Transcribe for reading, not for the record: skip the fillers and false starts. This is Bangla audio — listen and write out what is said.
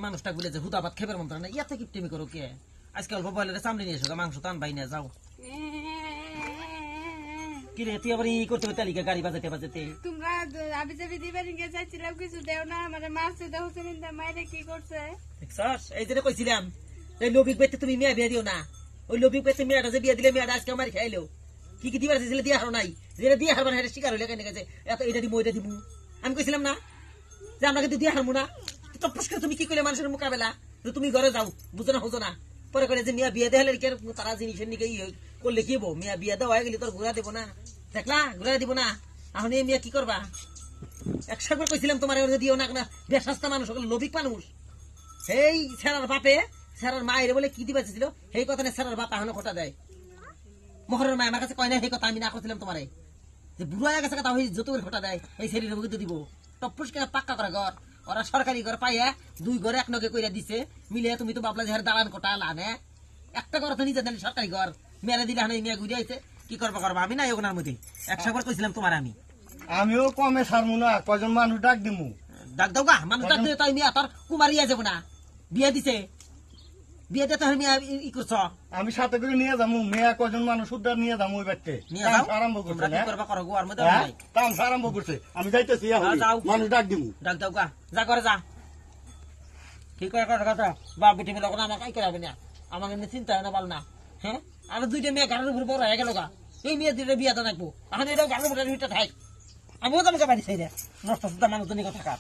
মানুষটা বলে যে হুদাবাদ খেবার মন্ত্র না ইয়াতে কিপটেমি করো কে আজকে অল্প বয়লের সামনে নিয়ে এসো মাংস টান ভাই না যাও কি রে তুই আবার ই করতে হবে তালিকা গাড়ি বাজাতে বাজাতে তোমরা আবি যাবি দিবেন কে চাইছিলাম কিছু দেও না মানে মারছে দাও হোসেন দা মাইরে কি করছে দেখছস এই যে কইছিলাম এই লবিক বাইতে তুমি মেয়ে বিয়ে দিও না ওই লবিক বাইতে মেয়েটা যে বিয়ে দিলে মেয়েটা আজকে আমার খাইলো কি কি দিবার দিলে দিয়া হারো নাই যেটা দিয়া হারবার হেরে শিকার হইলে কেন গেছে এত এটা দিমু ওইটা দিমু আমি কইছিলাম না যে আমরা কিন্তু দিয়া হারমু না তো পুষ্কার তুমি কি কইলে মানুষের মোকাবেলা যে তুমি ঘরে যাও বুঝো না হতো না পরে কইলে যে মিয়া বিয়ে দেহলে কি তারা জিনিসের নিকে করলে কি হবো মিয়া বিয়ে দেওয়া হয়ে গেলে তোর ঘুরা দেবো না দেখলা ঘুরা দিব না এখন এই মিয়া কি করবা একসাথে কইছিলাম তোমার দিও না না বেশাস্তা মানুষ লবিক মানুষ এই স্যারার বাপে স্যারার মায়ের বলে কি দিবা ছিল সেই কথা না স্যারার বাপ এখনো খোটা দেয় মহরের মা আমার কাছে কয় না সেই কথা আমি না করছিলাম তোমারে যে বুড়া হয়ে গেছে কথা ওই যত খোটা দেয় এই শরীরের বুঝতে দিব টপুস কেনা পাক্কা করে ঘর ওরা সরকারি ঘর পাইয়া দুই ঘরে এক নগে কইরা দিছে মিলে তুমি তো বাবলা যে দালান কোটা লানে একটা ঘর তো নিজে দেন সরকারি ঘর মেরে দিলে হানে মিয়া ঘুরে আইছে কি করবা করবা আমি না ওনার মধ্যে একসাথে কইছিলাম তোমার আমিও কমে ছাড়মু না কয়জন মানুষ ডাক দিমু ডাক দাও গা মানুষ ডাক দিলে তাই মিয়া তোর কুমারিয়া যাব না বিয়ে দিছে বিয়ে দিতে তুমি ই করছ আমি সাথে করে নিয়ে যাবো মেয়া কয়জন মানুষ উদ্ধার নিয়ে যাবো ওই বাড়িতে আরম্ভ করছে কি করবা করো গোয়ার মধ্যে কাম আরম্ভ করছে আমি যাইতেছি মানুষ ডাক দিমু ডাক দাও গা যা করে যা কি করে কথা বাপ বেটি মিলে আমাকে কাই করাবে না আমাকে চিন্তা হয় না বল না হ্যাঁ আর দুইটা মেয়ে গাড়ির উপর বড় হয়ে গেল গা এই মেয়ে দুইটা বিয়ে তো রাখবো এখন এটাও গাড়ির উপরে থাক আমিও তোমাকে বাড়ি চাই নষ্ট মানুষ থাকা